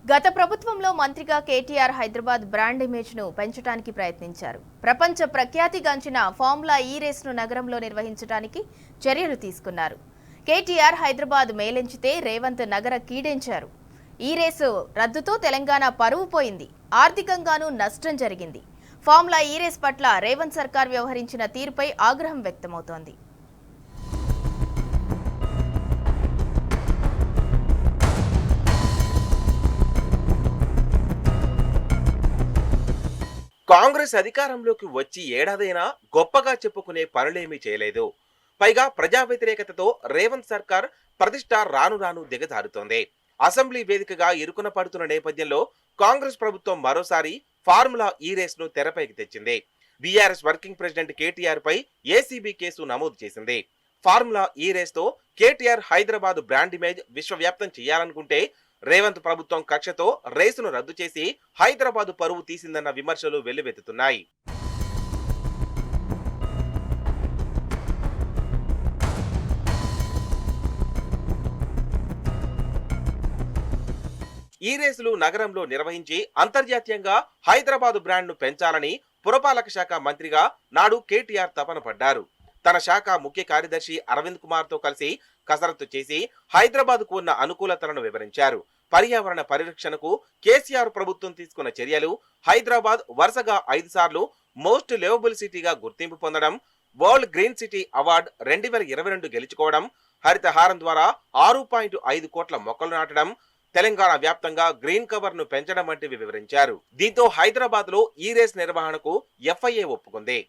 గత ప్రభుత్వంలో మంత్రిగా కేటీఆర్ హైదరాబాద్ బ్రాండ్ ఇమేజ్ ను పెంచడానికి ప్రయత్నించారు. ప్రపంచ ప్రఖ్యాతిగాంచిన ఫార్ములా ఈ రేస్ ను నగరంలో నిర్వహించడానికి చర్యలు తీసుకున్నారు. కేటీఆర్ హైదరాబాద్ మేలెంచితే రేవంత్ నగర కీడెంచారు. ఈ రేసు రద్దుతో తెలంగాణ పరువు పోయింది, ఆర్థికంగానూ నష్టం జరిగింది. ఫార్ములా ఈ రేస్ పట్ల రేవంత్ సర్కార్ వ్యవహరించిన తీరుపై ఆగ్రహం వ్యక్తమవుతోంది. కాంగ్రెస్ అధికారంలోకి వచ్చి ఏడాదైనా గొప్పగా చెప్పుకునే పనులేమీ చేయలేదు. పైగా ప్రజా వ్యతిరేకతతో రేవంత్ సర్కార్ ప్రతిష్ట రాను రాను దిగజారుతోంది. అసెంబ్లీ వేదికగా ఇరుకున పడుతున్న నేపథ్యంలో కాంగ్రెస్ ప్రభుత్వం మరోసారి ఫార్ములా ఈ రేస్ ను తెరపైకి తెచ్చింది. బీఆర్ఎస్ వర్కింగ్ ప్రెసిడెంట్ కేటీఆర్ పై ఏసీబీ కేసు నమోదు చేసింది. ఫార్ములా ఈ రేస్ తో కేటీఆర్ హైదరాబాద్ బ్రాండ్ ఇమేజ్ విశ్వవ్యాప్తం చేయాలనుకుంటే రేవంత్ ప్రభుత్వం కక్షతో రేసును రద్దు చేసి హైదరాబాద్ పరువు తీసిందన్న విమర్శలు వెల్లువెత్తుతున్నాయి. ఈ రేసులు నగరంలో నిర్వహించి అంతర్జాతీయంగా హైదరాబాద్ బ్రాండ్ ను పెంచాలని పురపాలక శాఖ మంత్రిగా నాడు కేటీఆర్ తపన పడ్డారు. తన శాఖ ముఖ్య కార్యదర్శి అరవింద్ కుమార్ తో కలిసి కసరత్తు చేసి హైదరాబాద్ కు ఉన్న అనుకూలతలను వివరించారు. పర్యావరణ పరిరక్షణకు కేసీఆర్ ప్రభుత్వం తీసుకున్న చర్యలు, హైదరాబాద్ వరుసగా 5 సార్లు మోస్ట్ లివబుల్ సిటీగా గుర్తింపు పొందడం, వరల్డ్ గ్రీన్ సిటీ అవార్డు 2022 గెలుచుకోవడం, హరితహారం ద్వారా 6.5 కోట్ల మొక్కలు నాటడం, తెలంగాణ వ్యాప్తంగా గ్రీన్ కవర్ ను పెంచడం వంటివి వివరించారు. దీంతో హైదరాబాద్ లో ఈ రేస్ నిర్వహణకు ఎఫ్ఐఏ ఒప్పుకుంది.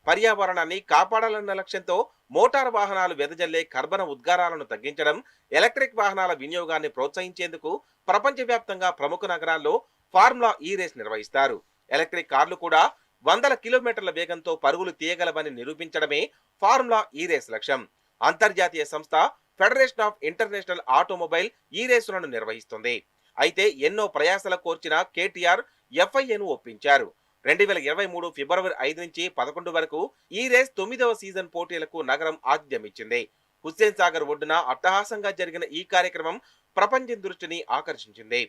పర్యావరణాన్ని కాపాడాలన్న లక్ష్యంతో మోటార్ వాహనాలు వెదజల్లే కర్బన ఉద్గారాలను తగ్గించడం, ఎలక్ట్రిక్ వాహనాల వినియోగాన్ని ప్రోత్సహించేందుకు ప్రపంచవ్యాప్తంగా ప్రముఖ నగరాల్లో ఫార్ములా ఈ రేస్ నిర్వహిస్తారు. ఎలక్ట్రిక్ కార్లు కూడా 100 కిలోమీటర్ల వేగంతో పరుగులు తీయగలవని నిరూపించడమే ఫార్ములా ఈ రేస్ లక్ష్యం. అంతర్జాతీయ సంస్థ ఫెడరేషన్ ఆఫ్ ఇంటర్నేషనల్ ఆటోమొబైల్ ఈ రేసులను నిర్వహిస్తుంది. అయితే ఎన్నో ప్రయాసల కోర్చిన కేటీఆర్ ఎఫ్ఐఏను ఒప్పించారు. 2023 ఫిబ్రవరి 5 నుంచి 11 వరకు ఈ రేస్ 9వ సీజన్ పోటీలకు నగరం ఆతిథ్యమిచ్చింది. హుస్సేన్ సాగర్ ఒడ్డున అట్టహాసంగా జరిగిన ఈ కార్యక్రమం ప్రపంచం దృష్టిని ఆకర్షించింది.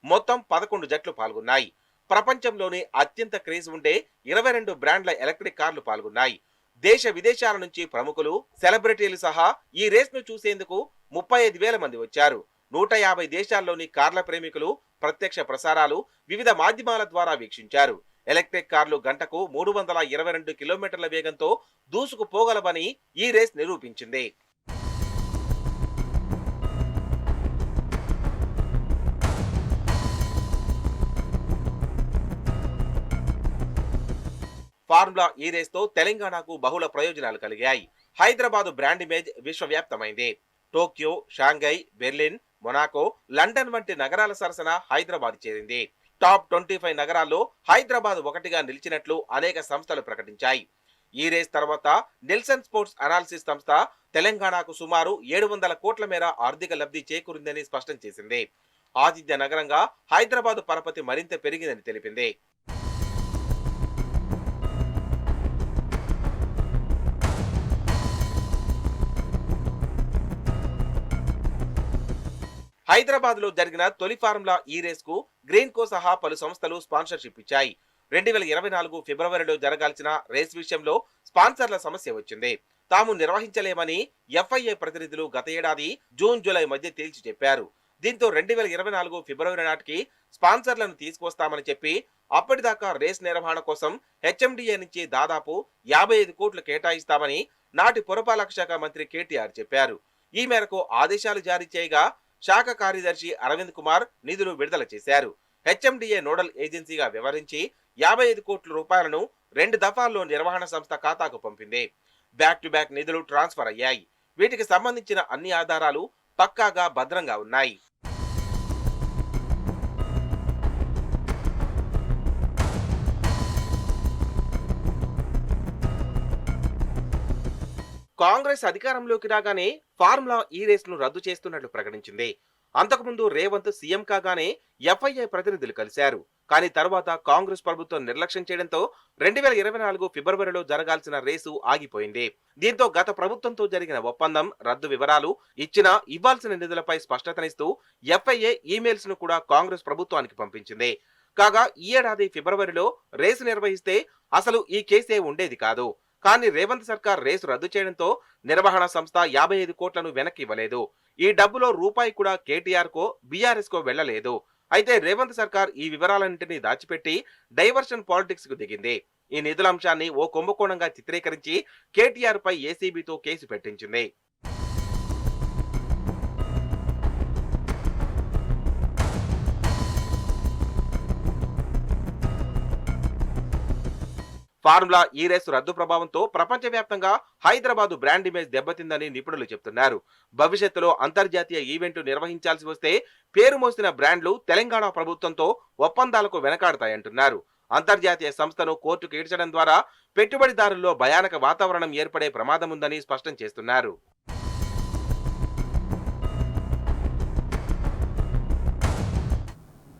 మొత్తం 11 జట్లు పాల్గొన్నాయి. ప్రపంచంలోని అత్యంత క్రేజ్ ఉండే 22 బ్రాండ్ల ఎలక్ట్రిక్ కార్లు పాల్గొన్నాయి. దేశ విదేశాల నుంచి ప్రముఖులు, సెలబ్రిటీలు సహా ఈ రేస్ ను చూసేందుకు 35,000 మంది వచ్చారు. 150 దేశాల్లోని కార్ల ప్రేమికులు ప్రత్యక్ష ప్రసారాలు వివిధ మాధ్యమాల ద్వారా వీక్షించారు. ఎలక్ట్రిక్ కార్లు గంటకు 322 కిలోమీటర్ల వేగంతో దూసుకుపోగలవని ఈ రేస్ నిరూపించింది. ఫార్ములా ఈ రేస్ తో తెలంగాణకు బహుళ ప్రయోజనాలు కలిగాయి. హైదరాబాద్ బ్రాండ్ ఇమేజ్ విశ్వవ్యాప్తమైంది. Tokyo, Shanghai, Berlin, Monaco, London వంటి నగరాల సరసన హైదరాబాద్ చేరింది. టాప్ 25 నగరాల్లో హైదరాబాద్ ఒకటిగా నిలిచినట్లు అనేక సంస్థలు ప్రకటించాయి. ఈ రేస్ తర్వాత నిల్సన్ స్పోర్ట్స్ అనాలిసిస్ సంస్థ తెలంగాణకు సుమారు 700 కోట్ల మేర ఆర్థిక లబ్ధి చేకూరిందని స్పష్టం చేసింది. ఆతిథ్య నగరంగా హైదరాబాద్ పరపతి మరింత పెరిగిందని తెలిపింది. హైదరాబాద్ లో జరిగిన తొలి ఫార్ములా ఈ రేస్ కు గ్రీన్ కో సహా పలు సంస్థలు స్పాన్సర్షిప్ ఇచ్చాయి. 2024 ఫిబ్రవరిలో జరగాల్సిన రేస్ విషయంలో స్పాన్సర్ల సమస్య వచ్చింది. తాము నిర్వహించలేమని ఎఫ్ఐఏ ప్రతినిధులు గత ఏడాది జూన్ జూలై మధ్య తేల్చి చెప్పారు. దీంతో 2024 ఫిబ్రవరి నాటికి స్పాన్సర్లను తీసుకొస్తామని చెప్పి అప్పటిదాకా రేస్ నిర్వహణ కోసం హెచ్ఎండిఏ నుంచి దాదాపు 55 కోట్లు కేటాయిస్తామని నాటి పురపాలక శాఖ మంత్రి కేటీఆర్ చెప్పారు. ఈ మేరకు ఆదేశాలు జారీ చేయగా శాఖ కార్యదర్శి అరవింద్ కుమార్ నిధులు విడుదల చేశారు. హెచ్ఎండిఏ నోడల్ ఏజెన్సీగా వ్యవహరించి 55 కోట్ల రూపాయలను 2 దఫాల్లో నిర్వహణ సంస్థ ఖాతాకు పంపింది. బ్యాక్ టు బ్యాక్ నిధులు ట్రాన్స్ఫర్ అయ్యాయి. వీటికి సంబంధించిన అన్ని ఆధారాలు పక్కాగా భద్రంగా ఉన్నాయి. కాంగ్రెస్ అధికారంలోకి రాగానే ఫార్ములా ఈ రేస్ ను రద్దు చేస్తున్నట్లు ప్రకటించింది. అంతకుముందు రేవంత్ సీఎం కాగానే ఎఫ్ఐఏ ప్రతినిధులు కలిశారు. కానీ తర్వాత కాంగ్రెస్ ప్రభుత్వం నిర్లక్ష్యం చేయడంతో 2024 ఫిబ్రవరిలో జరగాల్సిన రేసు ఆగిపోయింది. దీంతో గత ప్రభుత్వంతో జరిగిన ఒప్పందం రద్దు వివరాలు, ఇవ్వాల్సిన నిధులపై స్పష్టతనిస్తూ ఎఫ్ఐఏ ఈమెయిల్స్ ను కూడా కాంగ్రెస్ ప్రభుత్వానికి పంపించింది. కాగా ఈ ఏడాది ఫిబ్రవరిలో రేసు నిర్వహిస్తే అసలు ఈ కేసే ఉండేది కాదు. కానీ రేవంత్ సర్కార్ రేసు రద్దు చేయడంతో నిర్వహణ సంస్థ 55 కోట్లను వెనక్కి ఇవ్వలేదు. ఈ డబ్బులో రూపాయి కూడా కేటీఆర్ కో బీఆర్ఎస్ కో వెళ్లలేదు. అయితే రేవంత్ సర్కార్ ఈ వివరాలన్నింటినీ దాచిపెట్టి డైవర్షన్ పాలిటిక్స్ కు దిగింది. ఈ నిధుల అంశాన్ని ఓ కుంభకోణంగా చిత్రీకరించి కేటీఆర్ పై ఏసీబీతో కేసు పెట్టించింది. ఫార్ములా ఈ రేసు రద్దు ప్రభావంతో ప్రపంచవ్యాప్తంగా హైదరాబాద్ బ్రాండ్ ఇమేజ్ దెబ్బతిందని నిపుణులు చెబుతున్నారు. భవిష్యత్తులో అంతర్జాతీయ ఈవెంట్ నిర్వహించాల్సి వస్తే పేరు మోసిన బ్రాండ్లు తెలంగాణ ప్రభుత్వంతో ఒప్పందాలకు వెనకాడతాయంటున్నారు. అంతర్జాతీయ సంస్థను కోర్టుకు ఈడ్చడం ద్వారా పెట్టుబడిదారుల్లో భయానక వాతావరణం ఏర్పడే ప్రమాదం ఉందని స్పష్టం చేస్తున్నారు.